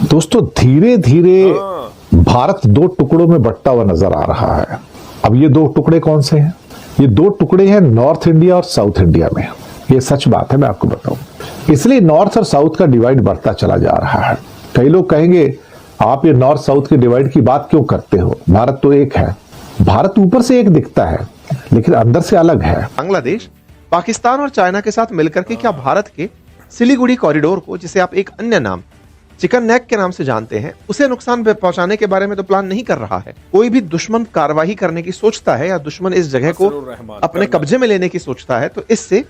दोस्तों धीरे धीरे भारत दो टुकड़ों में बंटता हुआ नजर आ रहा है। अब ये दो टुकड़े कौन से हैं? ये दो टुकड़े हैं नॉर्थ इंडिया और साउथ इंडिया में। ये सच बात है, मैं आपको बताऊं। इसलिए नॉर्थ और साउथ का डिवाइड बढ़ता चला जा रहा है। कई लोग कहेंगे आप ये नॉर्थ साउथ के डिवाइड की बात क्यों करते हो? भारत तो एक है। भारत ऊपर से एक दिखता है लेकिन अंदर से अलग है। बांग्लादेश पाकिस्तान और चाइना के साथ मिलकर के क्या भारत के सिलीगुड़ी कॉरिडोर को, जिसे आप एक अन्य नाम चिकन नेक के नाम से जानते हैं, उसे नुकसान पहुंचाने के बारे में तो प्लान नहीं कर रहा है। कोई भी दुश्मन कार्रवाई करने की सोचता है या दुश्मन इस जगह को अपने कब्जे में लेने की सोचता है तो इससे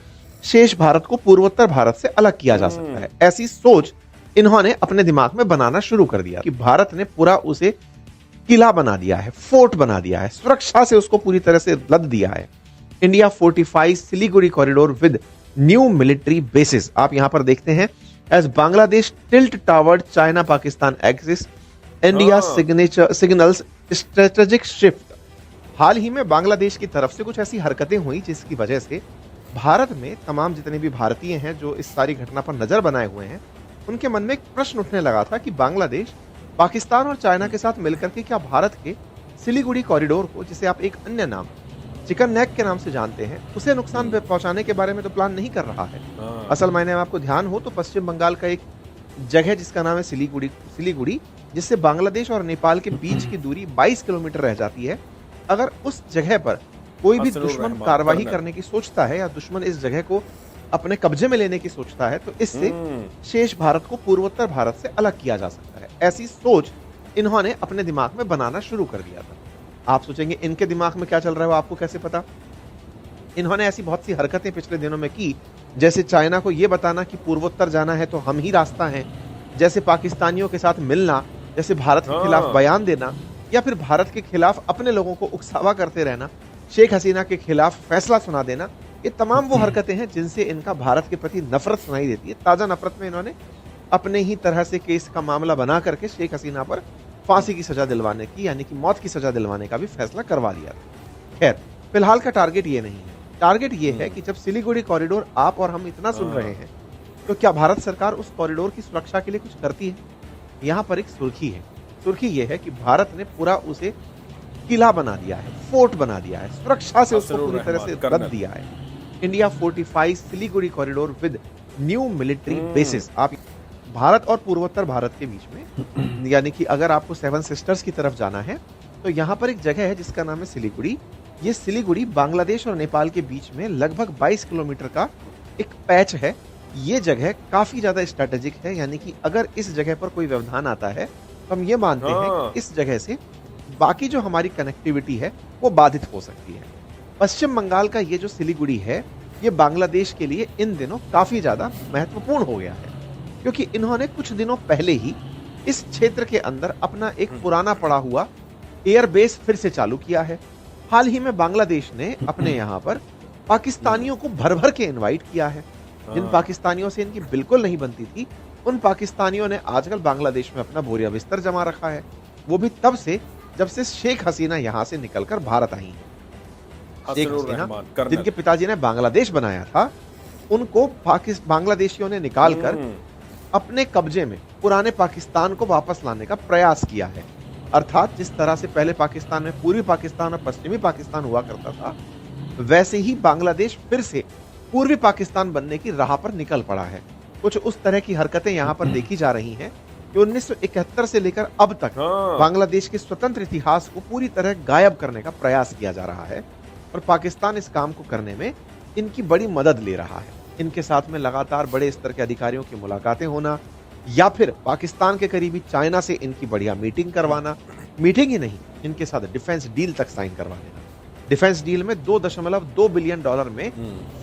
शेष भारत को पूर्वोत्तर भारत से अलग किया जा सकता है। ऐसी सोच इन्होंने अपने दिमाग में बनाना शुरू कर दिया कि भारत ने पूरा उसे किला बना दिया है, फोर्ट बना दिया है, सुरक्षा से उसको पूरी तरह से लद दिया है। India fortifies Siliguri corridor with new military bases. आप यहां पर देखते हैं as Bangladesh tilt toward China Pakistan axis, India signals strategic shift. हाल ही में बांग्लादेश की तरफ से कुछ ऐसी हरकतें हुई जिसकी वजह से भारत में तमाम जितने भी भारतीय हैं जो इस सारी घटना पर नजर बनाए हुए हैं, उनके मन में एक प्रश्न उठने लगा था कि बांग्लादेश पाकिस्तान और चाइना के साथ मिलकर के क्या भारत के सिलीगुड़ी कॉरिडोर को, जिसे आप एक अन्य नाम चिकन नेक के नाम से जानते हैं, उसे नुकसान पहुंचाने के बारे में तो प्लान नहीं कर रहा है। असल मायने में आपको ध्यान हो तो पश्चिम बंगाल का एक जगह जिसका नाम है सिलीगुड़ी, जिससे बांग्लादेश और नेपाल के बीच की दूरी 22 किलोमीटर रह जाती है। अगर उस जगह पर कोई भी दुश्मन कार्रवाई करने की सोचता है या दुश्मन इस जगह को अपने कब्जे में लेने की सोचता है तो इससे शेष भारत को पूर्वोत्तर भारत से अलग किया जा सकता है। ऐसी सोच इन्होंने अपने दिमाग में बनाना शुरू कर दिया था। आप सोचेंगे इनके दिमाग में क्या चल रहा है वो आपको कैसे पता? इन्होंने ऐसी बहुत सी हरकतें पिछले दिनों में की, जैसे चाइना को यह बताना कि पूर्वोत्तर जाना है तो हम ही रास्ता हैं, जैसे पाकिस्तानियों के साथ मिलना, जैसे भारत के खिलाफ बयान देना, या फिर भारत के खिलाफ अपने लोगों को उकसावा करते रहना, शेख हसीना के खिलाफ फैसला सुना देना। ये तमाम वो हरकतें हैं जिनसे इनका भारत के प्रति नफरत सुनाई देती है। ताजा नफरत में इन्होंने अपने ही तरह से केस का मामला बना करके शेख हसीना पर फांसी की सजा दिलवाने की, यानी कि मौत की सजा दिलवाने का भी फैसला करवा लिया था। खैर, फिलहाल का टारगेट ये नहीं है। टारगेट ये है कि जब सिलीगुड़ी कॉरिडोर आप और हम इतना सुन रहे हैं तो क्या भारत सरकार उस कॉरिडोर की सुरक्षा के लिए कुछ करती है? यहां पर एक सुर्खी है। सुर्खी ये है कि भारत ने पूरा उसे किला बना दिया है, फोर्ट बना दिया है, सुरक्षा से उसको पूरी तरह से रद दिया है। India fortifies Siliguri corridor with new military bases. आप भारत और पूर्वोत्तर भारत के बीच में, यानी कि अगर आपको सेवन सिस्टर्स की तरफ जाना है तो यहाँ पर एक जगह है जिसका नाम है सिलीगुड़ी। ये सिलीगुड़ी बांग्लादेश और नेपाल के बीच में लगभग 22 किलोमीटर का एक पैच है। ये जगह काफी ज्यादा स्ट्रेटेजिक है, यानी कि अगर इस जगह पर कोई व्यवधान आता है तो हम ये मानते हैं कि इस जगह से बाकी जो हमारी कनेक्टिविटी है वो बाधित हो सकती है। पश्चिम बंगाल का ये जो सिलीगुड़ी है ये बांग्लादेश के लिए इन दिनों काफी ज्यादा महत्वपूर्ण हो गया है, क्योंकि इन्होंने कुछ दिनों पहले ही इस क्षेत्र के अंदर अपना एक पुराना पड़ा हुआ एयरबेस फिर से चालू किया है। हाल ही में बांग्लादेश ने अपने यहाँ पर पाकिस्तानियों को भर भर के इनवाइट किया है। जिन पाकिस्तानियों से इनकी बिल्कुल नहीं बनती थी, उन पाकिस्तानियों ने आजकल बांग्लादेश में अपना बोरिया बिस्तर जमा रखा है। वो भी तब से जब से शेख हसीना यहाँ से निकलकर भारत आई है। शेख हसीना जिनके पिताजी ने बांग्लादेश बनाया था, उनको बांग्लादेशियों ने निकालकर अपने कब्जे में पुराने पाकिस्तान को वापस लाने का प्रयास किया है। अर्थात जिस तरह से पहले पाकिस्तान में पूर्वी पाकिस्तान और पश्चिमी पाकिस्तान हुआ करता था, वैसे ही बांग्लादेश फिर से पूर्वी पाकिस्तान बनने की राह पर निकल पड़ा है। कुछ उस तरह की हरकतें यहाँ पर देखी जा रही हैं कि 1971 से लेकर अब तक बांग्लादेश के स्वतंत्र इतिहास को पूरी तरह गायब करने का प्रयास किया जा रहा है, और पाकिस्तान इस काम को करने में इनकी बड़ी मदद ले रहा है। इनके साथ में लगातार बड़े स्तर के अधिकारियों की मुलाकातें होना, या फिर पाकिस्तान के करीबी चाइना से इनकी बढ़िया मीटिंग करवाना, मीटिंग ही नहीं, इनके साथ डिफेंस डील तक साइन करवा देना। डिफेंस डील में $2.2 बिलियन में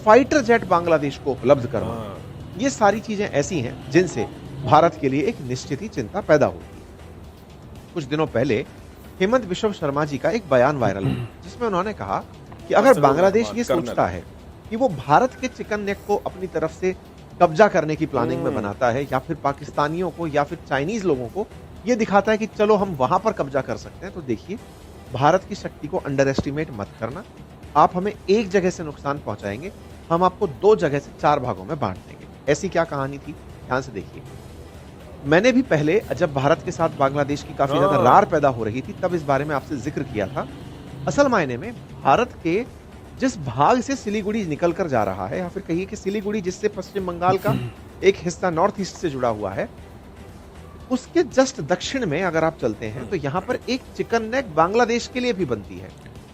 फाइटर जेट बांग्लादेश को उपलब्ध करवाना। ये सारी चीजें ऐसी हैं जिनसे भारत के लिए एक निश्चित ही चिंता पैदा होगी। कुछ दिनों पहले हेमंत बिश्व शर्मा जी का एक बयान वायरल हुआ, जिसमें उन्होंने कहा कि अगर बांग्लादेश ये सोचता है कि वो भारत के चिकन नेक को अपनी तरफ से कब्जा करने की प्लानिंग में बनाता है, या फिर पाकिस्तानियों को या फिर चाइनीज लोगों को ये दिखाता है कि चलो हम वहां पर कब्जा कर सकते हैं, तो देखिए भारत की शक्ति को अंडर एस्टिमेट मत करना। आप हमें एक जगह से नुकसान पहुंचाएंगे, हम आपको 2 जगह से 4 भागों में बांट देंगे। ऐसी क्या कहानी थी, ध्यान से देखिए। मैंने भी पहले जब भारत के साथ बांग्लादेश की काफी ज्यादा रार पैदा हो रही थी तब इस बारे में आपसे जिक्र किया था। असल मायने में भारत के जिस भाग से सिलीगुड़ी निकल कर जा रहा है, या फिर कहिए कि सिलीगुड़ी जिससे पश्चिम बंगाल का एक हिस्सा नॉर्थ ईस्ट से जुड़ा हुआ है, उसके जस्ट दक्षिण में अगर आप चलते हैं तो यहाँ पर एक चिकन नेक बांग्लादेश के लिए भी बनती है,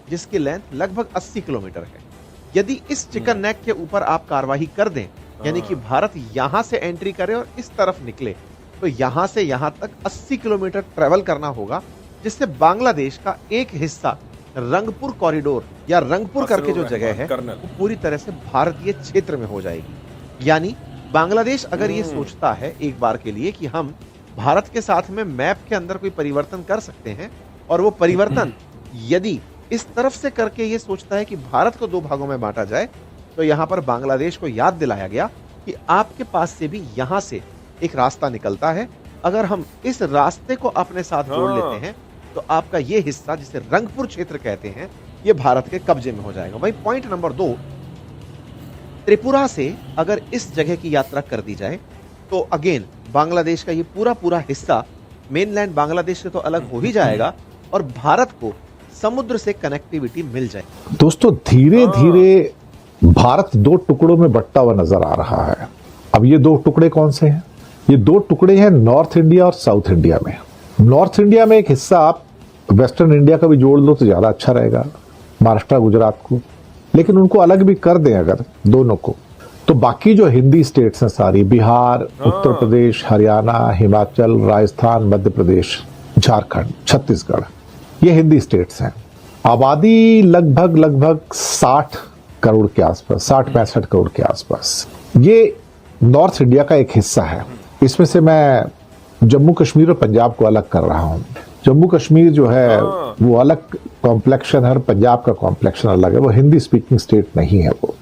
जिसकी लेंथ लगभग 80 किलोमीटर है। यदि इस चिकन नेक के ऊपर आप कार्रवाई कर दें, यानी कि भारत यहां से एंट्री करे और इस तरफ निकले, तो यहां से यहां तक 80 किलोमीटर ट्रेवल करना होगा, जिससे बांग्लादेश का एक हिस्सा रंगपुर कॉरिडोर या रंगपुर करके जो जगह है वो पूरी तरह से भारतीय क्षेत्र में हो जाएगी। यानी बांग्लादेश अगर ये सोचता है एक बार के लिए कि हम भारत के साथ में मैप के अंदर कोई परिवर्तन कर सकते हैं, और वो परिवर्तन यदि इस तरफ से करके ये सोचता है कि भारत को दो भागों में बांटा जाए, तो यहां पर बांग्लादेश को याद दिलाया गया कि आपके पास से भी यहां से एक रास्ता निकलता है। अगर हम इस रास्ते को अपने साथ जोड़ लेते हैं तो आपका ये हिस्सा, जिसे रंगपुर क्षेत्र कहते हैं, ये भारत के कब्जे में हो जाएगा। भाई पॉइंट नंबर 2, त्रिपुरा से अगर इस जगह की यात्रा कर दी जाए तो अगेन बांग्लादेश का ये पूरा हिस्सा मेनलैंड बांग्लादेश से तो अलग हो ही जाएगा और भारत को समुद्र से कनेक्टिविटी मिल जाएगी। दोस्तों, धीरे धीरे भारत दो टुकड़ों में बंटता हुआ नजर आ रहा है। अब ये दो टुकड़े कौन से हैं? ये दो टुकड़े हैं नॉर्थ इंडिया और साउथ इंडिया में। नॉर्थ इंडिया में एक हिस्सा आप वेस्टर्न इंडिया का भी जोड़ लो तो ज्यादा अच्छा रहेगा, महाराष्ट्र गुजरात को, लेकिन उनको अलग भी कर दें अगर दोनों को, तो बाकी जो हिंदी स्टेट्स हैं सारी, बिहार, उत्तर प्रदेश, हरियाणा, हिमाचल, राजस्थान, मध्य प्रदेश, झारखंड, छत्तीसगढ़, ये हिंदी स्टेट्स हैं। आबादी लगभग 60 करोड़ के आसपास, 60-65 करोड़ के आसपास। ये नॉर्थ इंडिया का एक हिस्सा है। इसमें से मैं जम्मू कश्मीर और पंजाब को अलग कर रहा हूं। जम्मू कश्मीर जो है वो अलग कॉम्प्लेक्शन है और पंजाब का कॉम्प्लेक्शन अलग है, वो हिंदी स्पीकिंग स्टेट नहीं है वो।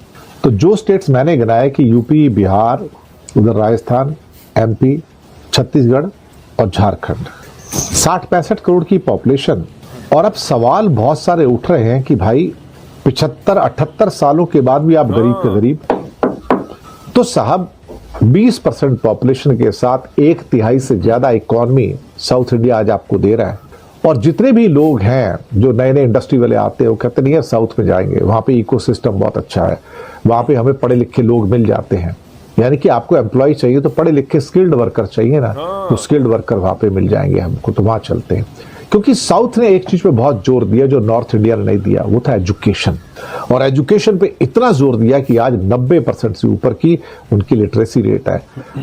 तो जो स्टेट्स मैंने गिनाए कि यूपी, बिहार, उधर राजस्थान, एमपी, छत्तीसगढ़ और झारखंड, 60-65 करोड़ की पॉपुलेशन। और अब सवाल बहुत सारे उठ रहे हैं कि भाई 75-78 सालों के बाद भी आप गरीब के गरीब। तो साहब 20% पॉपुलेशन के साथ 1/3 से ज्यादा इकोनॉमी साउथ इंडिया आज आपको दे रहा है। और जितने भी लोग हैं जो नए नए इंडस्ट्री वाले आते हैं वो कहते नहीं है साउथ में जाएंगे, वहां पे इकोसिस्टम बहुत अच्छा है, वहां पे हमें पढ़े लिखे लोग मिल जाते हैं। यानी कि आपको एम्प्लॉय चाहिए तो पढ़े लिखे स्किल्ड वर्कर चाहिए ना, तो स्किल्ड वर्कर वहां पे मिल जाएंगे हमको, तो वहां चलते हैं। क्योंकि साउथ ने एक चीज पे बहुत जोर दिया जो नॉर्थ इंडिया ने नहीं दिया, वो था एजुकेशन। और एजुकेशन पे इतना जोर दिया कि आज 90% से ऊपर की उनकी लिटरेसी रेट है,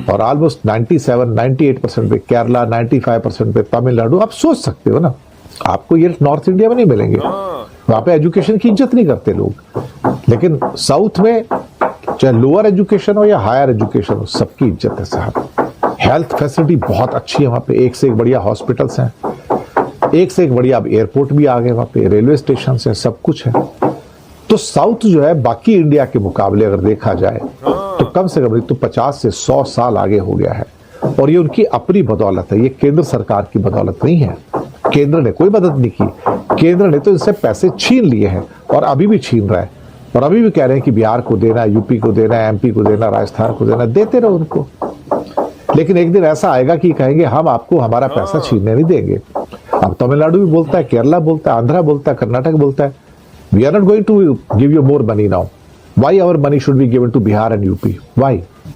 और ऑलमोस्ट 97-98% पे केरला, 95% पे तमिलनाडु। आप सोच सकते हो ना, आपको ये नॉर्थ इंडिया में नहीं मिलेंगे, वहां पे एजुकेशन की इज्जत नहीं करते लोग। लेकिन साउथ में चाहे लोअर एजुकेशन हो या हायर एजुकेशन हो, सबकी इज्जत है साहब। हेल्थ फैसिलिटी बहुत अच्छी है वहां पे, एक से एक बढ़िया हॉस्पिटल्स हैं, एक से एक बढ़िया अब एयरपोर्ट भी आ गए वहां पे, रेलवे स्टेशन है, सब कुछ है। तो साउथ जो है बाकी इंडिया के मुकाबले अगर देखा जाए तो कम से कम तो 50 से 100 साल आगे हो गया है। और ये उनकी अपनी बदौलत है, ये केंद्र सरकार की बदौलत नहीं है। केंद्र ने कोई मदद नहीं की, केंद्र ने तो इनसे पैसे छीन लिए हैं और अभी भी छीन रहा है, और अभी भी कह रहे हैं कि बिहार को देना, यूपी को देना, एमपी को देना, राजस्थान को देना। देते रहो उनको, लेकिन एक दिन ऐसा आएगा कि कहेंगे हम आपको हमारा पैसा छीनने नहीं देंगे। अब तमिलनाडु भी बोलता है, केरला बोलता है, आंध्रा बोलता है, कर्नाटक बोलता है, we are not going to give you more money now, why our money should be given to Bihar and UP, why?